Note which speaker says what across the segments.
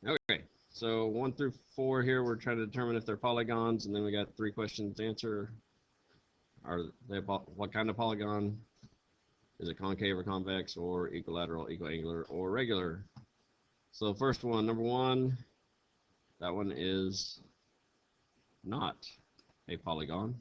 Speaker 1: Okay, so 1 through 4 here, we're trying to determine if they're polygons, and then we got 3 questions to answer. Are they what kind of polygon? Is it concave or convex, or equilateral, equiangular, or regular? So first one, number 1, that one is not a polygon,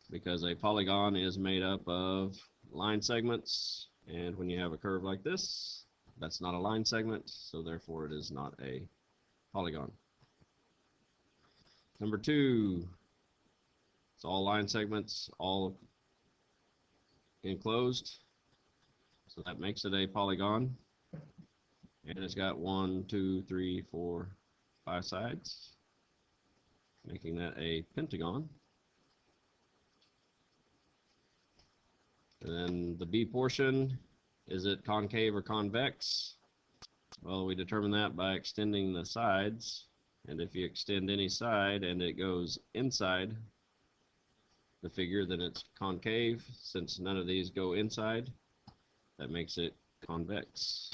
Speaker 1: because a polygon is made up of line segments, and when you have a curve like this, that's not a line segment, so therefore it is not a polygon. Number 2, it's all line segments, all enclosed, so that makes it a polygon, and it's got 1, 2, 3, 4, 5 sides, making that a pentagon. And then the B portion, is it concave or convex? Well, we determine that by extending the sides, and if you extend any side and it goes inside the figure, then it's concave. Since none of these go inside, that makes it convex.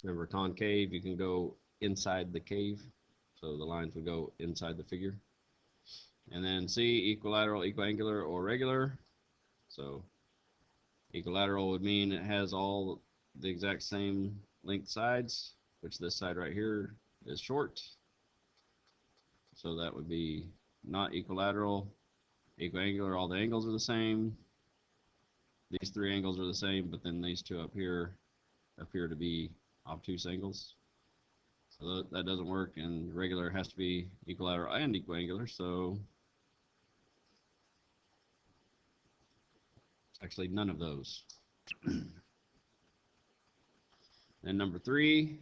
Speaker 1: Remember, concave, you can go inside the cave, so the lines would go inside the figure. And then C, equilateral, equiangular, or regular. So equilateral would mean it has all the exact same length sides, which this side right here is short. So that would be not equilateral. Equiangular, all the angles are the same. These 3 angles are the same, but then these 2 up here appear to be obtuse angles. So that doesn't work, and regular has to be equilateral and equiangular, so actually none of those. And number 3,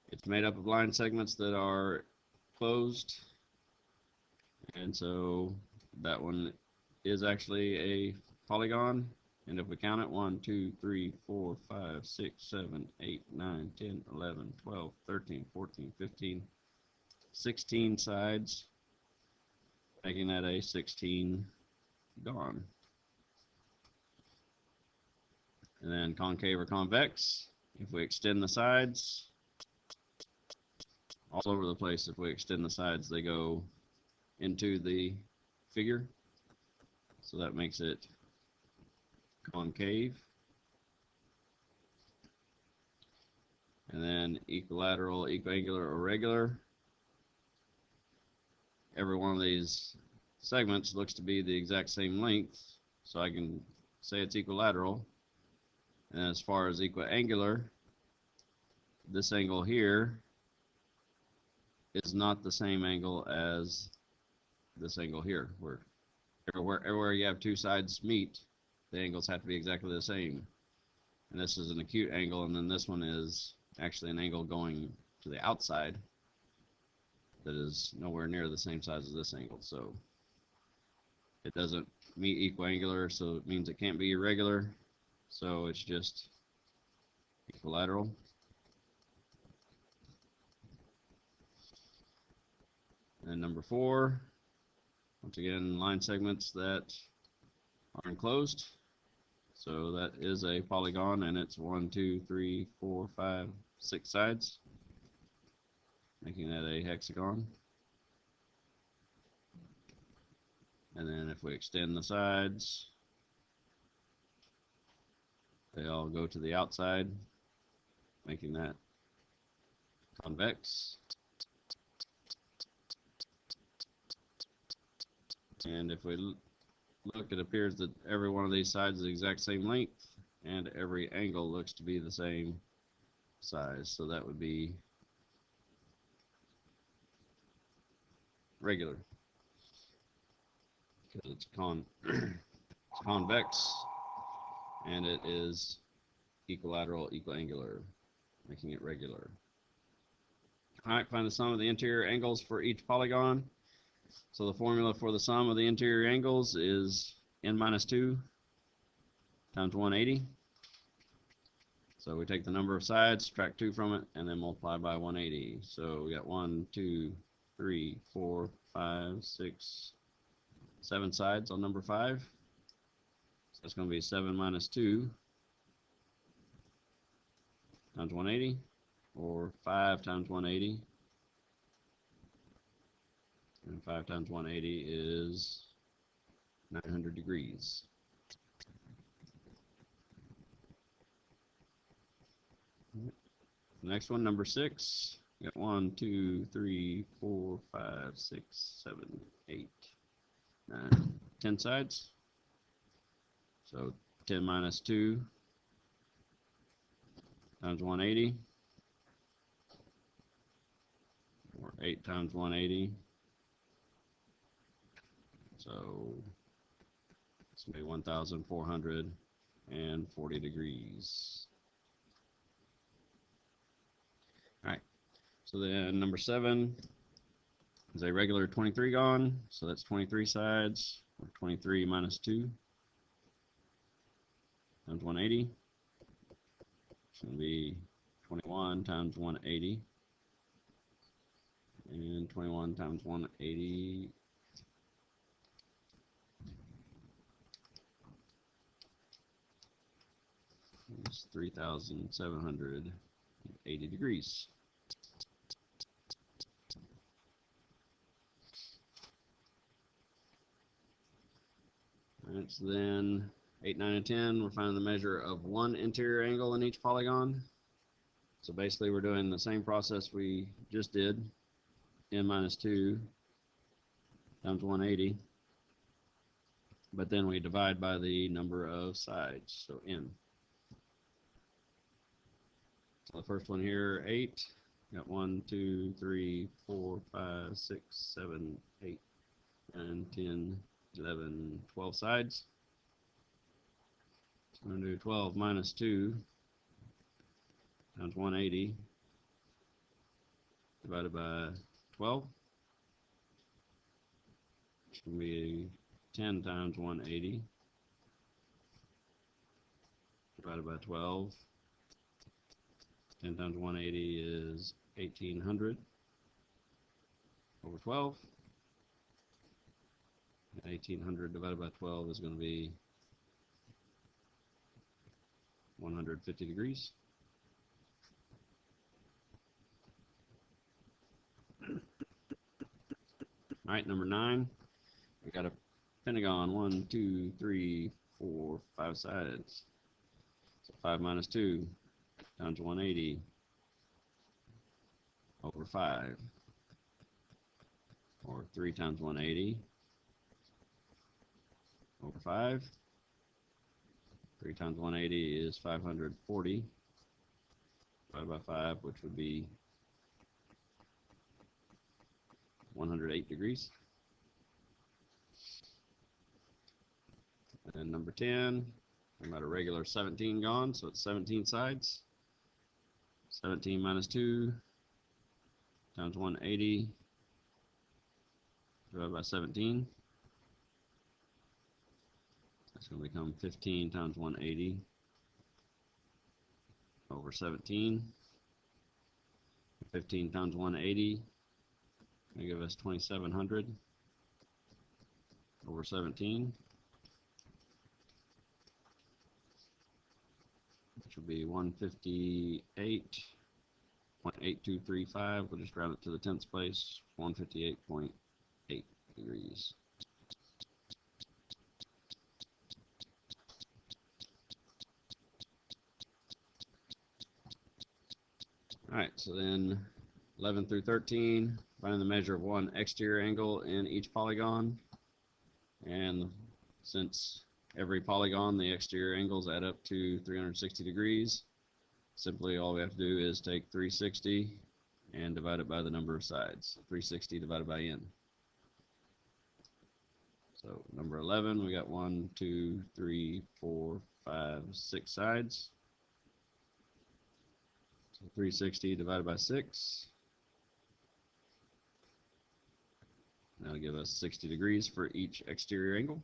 Speaker 1: it's made up of line segments that are closed, and so that one is actually a polygon. And if we count it, 1, 2, 3, 4, 5, 6, 7, 8, 9, 10, 11, 12, 13, 14, 15, 16 sides, making that a 16-gon. And then concave or convex, if we extend the sides, all over the place, if we extend the sides, they go into the figure. So that makes it concave. And then equilateral, equiangular, or regular. Every one of these segments looks to be the exact same length, so I can say it's equilateral. And as far as equiangular, this angle here is not the same angle as this angle here. Where everywhere you have 2 sides meet, the angles have to be exactly the same. And this is an acute angle, and then this one is actually an angle going to the outside that is nowhere near the same size as this angle. So it doesn't meet equiangular, so it means it can't be irregular. So it's just equilateral. And number 4, once again, line segments that are enclosed. So that is a polygon, and it's 1, 2, 3, 4, 5, 6 sides, making that a hexagon. And then if we extend the sides, they all go to the outside, making that convex. And if we look, it appears that every one of these sides is the exact same length, and every angle looks to be the same size. So that would be regular, because it's convex, and it is equilateral, equiangular, making it regular. All right, find the sum of the interior angles for each polygon. So the formula for the sum of the interior angles is n minus 2 times 180. So we take the number of sides, subtract 2 from it, and then multiply by 180. So we got 1, 2, 3, 4, 5, 6, 7 sides on number 5. That's going to be 7 minus 2 times 180, or 5 times 180. And 5 times 180 is 900 degrees. The next one, number 6. We got 1, 2, 3, 4, 5, 6, 7, 8, 9, 10 sides. So 10 minus 2 times 180, or 8 times 180. So it's going to be 1,440 degrees. All right. So then number 7 is a regular 23 gon. So that's 23 sides, or 23 minus 2 times 180. It's going to be 21 times 180. And 21 times 180 is 3,780 degrees. Alright, so then 8, 9, and 10, we're finding the measure of one interior angle in each polygon. So basically we're doing the same process we just did, n minus 2 times 180, but then we divide by the number of sides, so n. So the first one here, 8, got 1, 2, 3, 4, 5, 6, 7, 8, 9, 10, 11, 12 sides. So I'm going to do 12 minus 2 times 180 divided by 12. It's going to be 10 times 180 divided by 12. 10 times 180 is 1,800 over 12. And 1,800 divided by 12 is going to be 150 degrees. All right, number 9. We got a pentagon, 1, 2, 3, 4, 5 sides. So 5 minus 2 times 180 over 5, or 3 times 180 over 5. 3 times 180 is 540 divided by 5, which would be 108 degrees. And number 10, I'm at a regular 17 gon, so it's 17 sides. 17 minus 2 times 180 divided by 17. That's going to become 15 times 180 over 17. 15 times 180 will give us 2,700 over 17, which will be 158.8235. We'll just round it to the 10th place, 158.8 degrees. Alright, so then 11 through 13, finding the measure of one exterior angle in each polygon. And since every polygon, the exterior angles add up to 360 degrees, simply all we have to do is take 360 and divide it by the number of sides. 360 divided by n. So number 11, we got 1, 2, 3, 4, 5, 6 sides. 360 divided by 6. That'll give us 60 degrees for each exterior angle.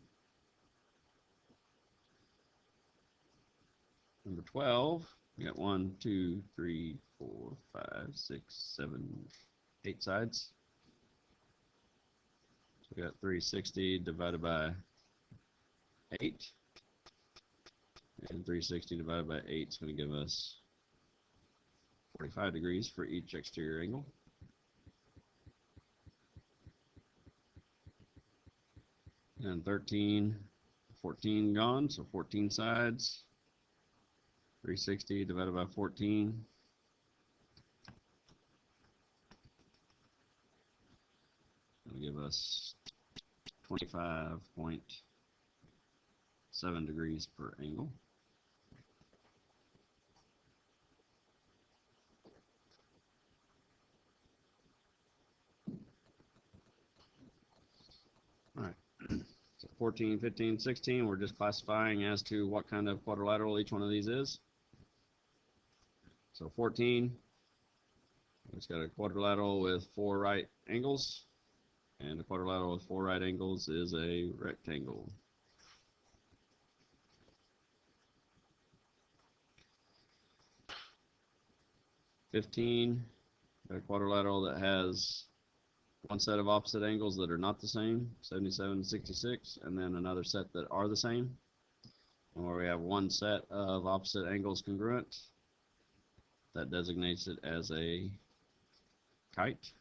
Speaker 1: Number 12, we got 1, 2, 3, 4, 5, 6, 7, 8 sides. So we got 360 divided by 8. And 360 divided by 8 is going to give us 45 degrees for each exterior angle. And 13, 14 gone, so 14 sides. 360 divided by 14. It'll give us 25.7 degrees per angle. All right. So 14, 15, 16, we're just classifying as to what kind of quadrilateral each one of these is. So 14, it's got a quadrilateral with 4 right angles, and a quadrilateral with 4 right angles is a rectangle. 15, a quadrilateral that has one set of opposite angles that are not the same, 77 and 66, and then another set that are the same. And where we have one set of opposite angles congruent, that designates it as a kite,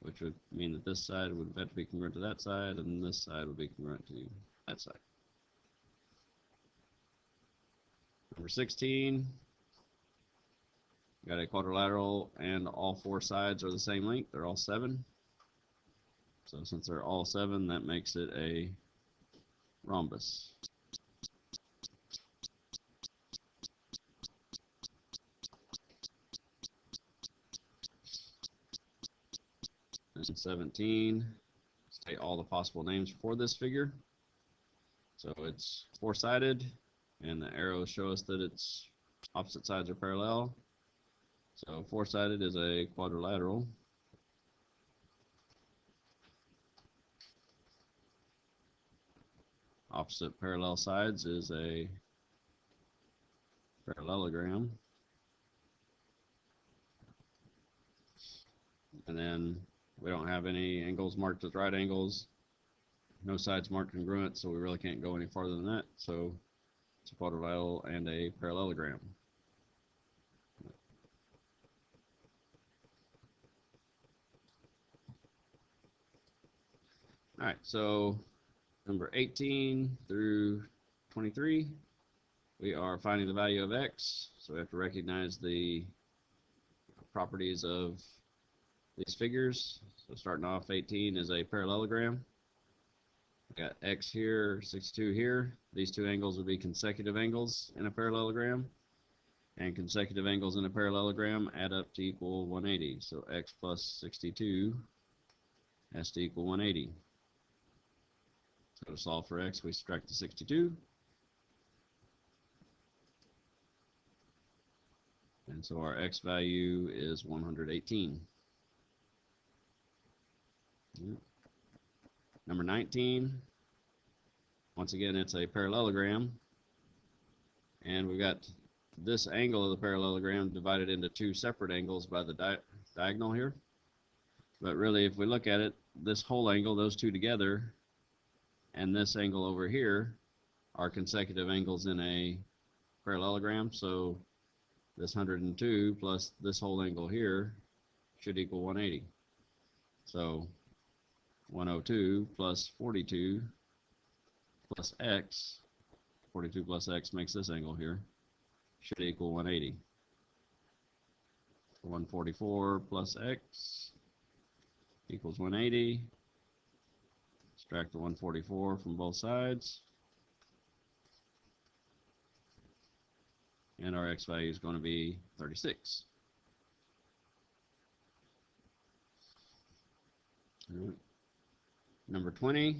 Speaker 1: which would mean that this side would have to be congruent to that side, and this side would be congruent to that side. Number 16, got a quadrilateral and all 4 sides are the same length, they're all 7. So since they're all 7, that makes it a rhombus. And 17, state all the possible names for this figure. So it's 4-sided, and the arrows show us that its opposite sides are parallel. So 4-sided is a quadrilateral. Opposite parallel sides is a parallelogram. And then we don't have any angles marked as right angles, no sides marked congruent, so we really can't go any farther than that. So it's a quadrilateral and a parallelogram. All right, so number 18 through 23, we are finding the value of x. So we have to recognize the properties of these figures. So starting off, 18 is a parallelogram. We got x here, 62 here. These two angles would be consecutive angles in a parallelogram. And consecutive angles in a parallelogram add up to equal 180. So x plus 62 has to equal 180. So to solve for x, we subtract the 62. And so our x value is 118. Number 19, once again, it's a parallelogram. And we've got this angle of the parallelogram divided into 2 separate angles by the diagonal here. But really, if we look at it, this whole angle, those two together, and this angle over here are consecutive angles in a parallelogram. So this 102 plus this whole angle here should equal 180. So 102 plus 42 plus x, 42 plus x makes this angle here, should equal 180. 144 plus x equals 180. Subtract the 144 from both sides. And our x value is going to be 36. All right. Number 20,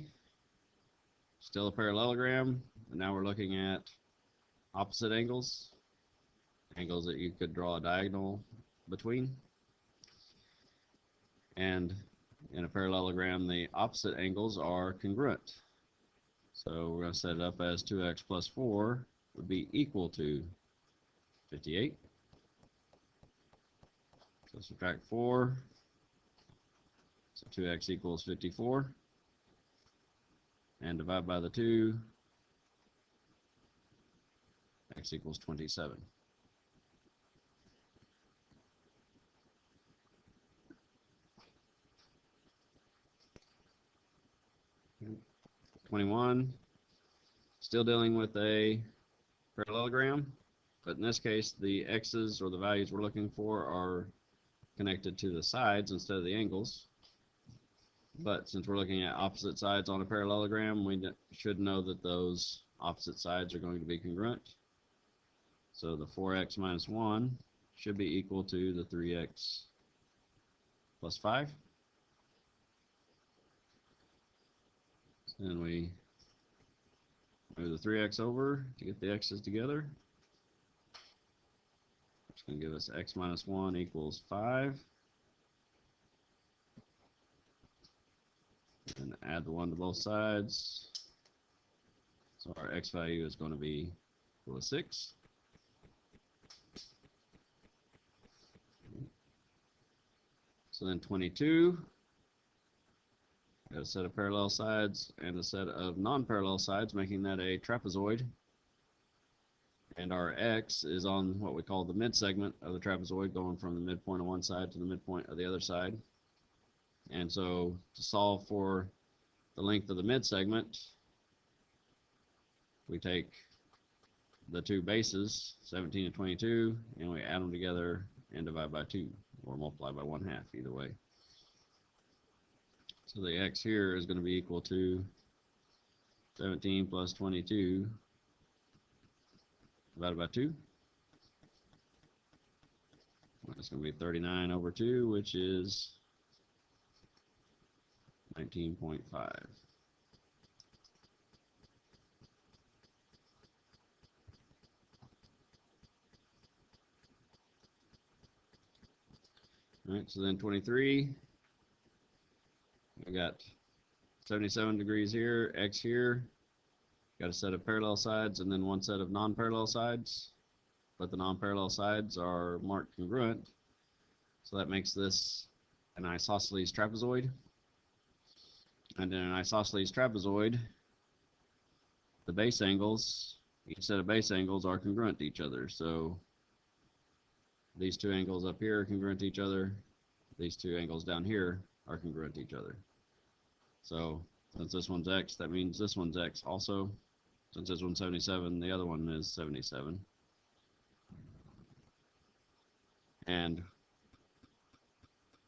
Speaker 1: still a parallelogram, and now we're looking at opposite angles, angles that you could draw a diagonal between. And in a parallelogram, the opposite angles are congruent. So we're going to set it up as 2x plus 4 would be equal to 58. So subtract 4. So 2x equals 54. And divide by the 2. x equals 27. Okay. 21, still dealing with a parallelogram, but in this case the x's, or the values we're looking for, are connected to the sides instead of the angles. But since we're looking at opposite sides on a parallelogram, we should know that those opposite sides are going to be congruent. So the 4x minus 1 should be equal to the 3x plus 5. And we move the 3x over to get the x's together. It's going to give us x minus 1 equals 5. And add the 1 to both sides. So our x value is going to be equal to 6. So then 22, got a set of parallel sides and a set of non-parallel sides, making that a trapezoid. And our x is on what we call the mid-segment of the trapezoid, going from the midpoint of one side to the midpoint of the other side. And so to solve for the length of the mid-segment, we take the two bases, 17 and 22, and we add them together and divide by 2, or multiply by 1/2, either way. So the x here is going to be equal to 17 plus 22 divided by 2. That's going to be 39 over 2, which is 19.5. All right, so then 23, we got 77 degrees here, x here, got a set of parallel sides and then one set of non-parallel sides, but the non-parallel sides are marked congruent, so that makes this an isosceles trapezoid. And in an isosceles trapezoid, the base angles, each set of base angles are congruent to each other. So these two angles up here are congruent to each other. These two angles down here are congruent to each other. So since this one's x, that means this one's x also. Since this one's 77, the other one is 77. And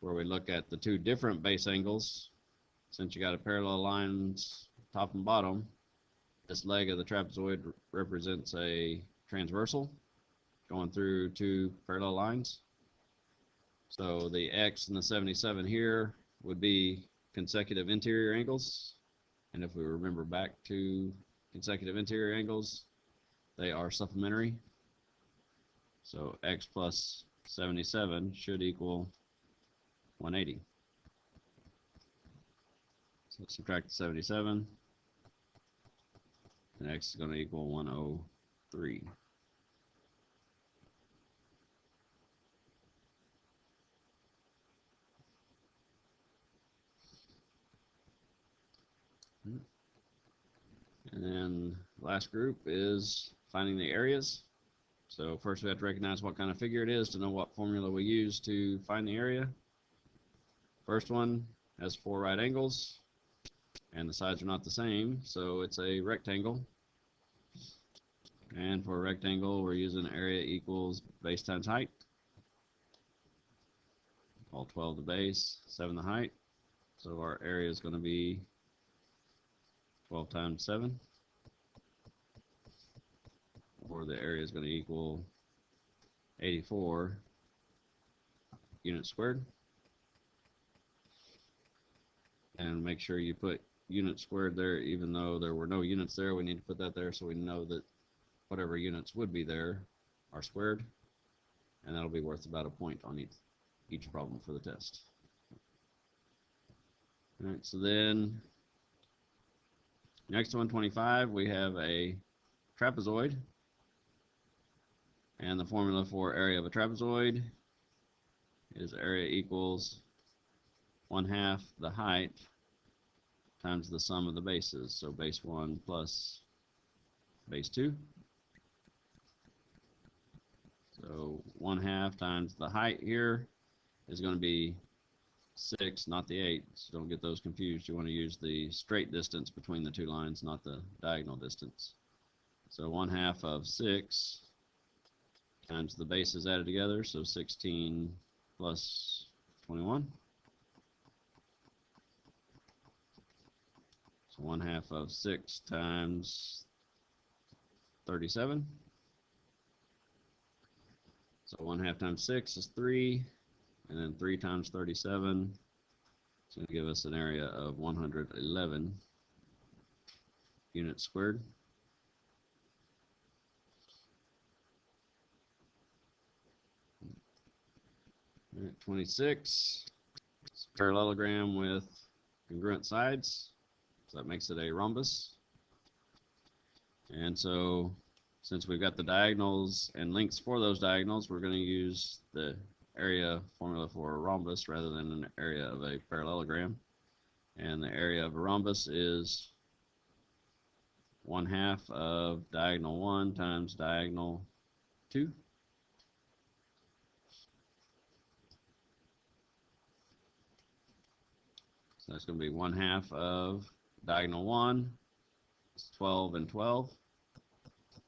Speaker 1: where we look at the two different base angles, since you got a parallel lines top and bottom, this leg of the trapezoid represents a transversal going through two parallel lines. So the x and the 77 here would be consecutive interior angles. And if we remember back to consecutive interior angles, they are supplementary. So x plus 77 should equal 180. So subtract the 77, and x is going to equal 103. And then the last group is finding the areas. So first we have to recognize what kind of figure it is to know what formula we use to find the area. First one has 4 right angles, and the sides are not the same, so it's a rectangle. And for a rectangle, we're using area equals base times height. All 12 the base, 7 the height. So our area is going to be 12 times 7. Or the area is going to equal 84 units squared. And make sure you put units squared there, even though there were no units there. We need to put that there so we know that whatever units would be there are squared, and that'll be worth about a point on each problem for the test. All right, so then next to 125 we have a trapezoid, and the formula for area of a trapezoid is area equals 1/2 the height times the sum of the bases, so base 1 plus base 2. So 1/2 times the height here is going to be 6, not the 8. So don't get those confused. You want to use the straight distance between the two lines, not the diagonal distance. So 1/2 of 6 times the bases added together, so 16 plus 21. So 1/2 of 6 times 37. So 1/2 times 6 is 3, and then 3 times 37 is going to give us an area of 111 units squared. All right, 26, it's a parallelogram with congruent sides, so that makes it a rhombus. And so since we've got the diagonals and lengths for those diagonals, we're going to use the area formula for a rhombus rather than an area of a parallelogram. And the area of a rhombus is 1/2 of diagonal 1 times diagonal 2. So that's going to be 1/2 of diagonal 1 is 12 and 12.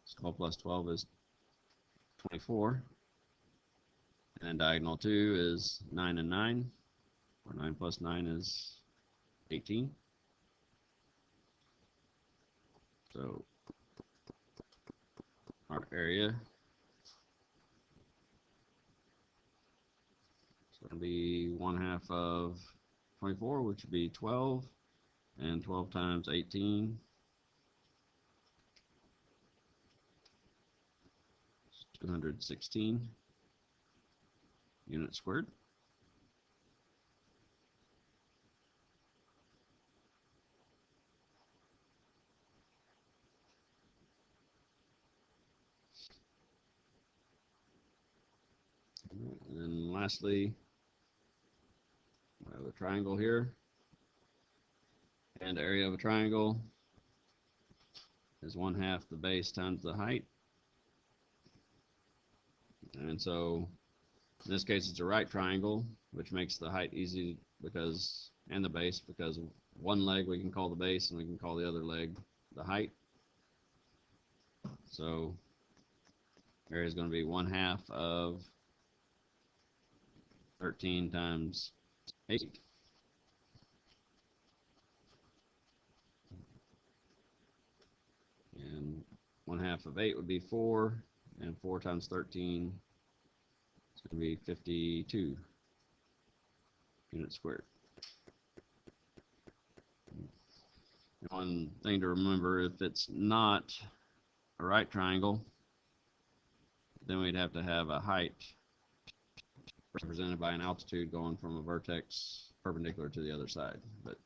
Speaker 1: So 12 plus 12 is 24. And then diagonal 2 is 9 and 9, or 9 plus 9 is 18. So our area is going to be 1/2 of 24, which would be 12, and 12 times 18 is 216 units squared. And then lastly, I have a triangle here, and the area of a triangle is 1/2 the base times the height. And so in this case it's a right triangle, which makes the height easy because, and the base, because one leg we can call the base and we can call the other leg the height. So area is going to be 1/2 of 13 times 8. And 1/2 of 8 would be 4, and 4 times 13 is going to be 52 units squared. And one thing to remember, if it's not a right triangle, then we'd have to have a height represented by an altitude going from a vertex perpendicular to the other side. But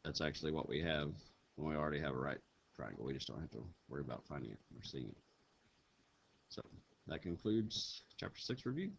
Speaker 1: that's actually what we have when we already have a right triangle. We just don't have to worry about finding it or seeing it. So that concludes Chapter 6 review.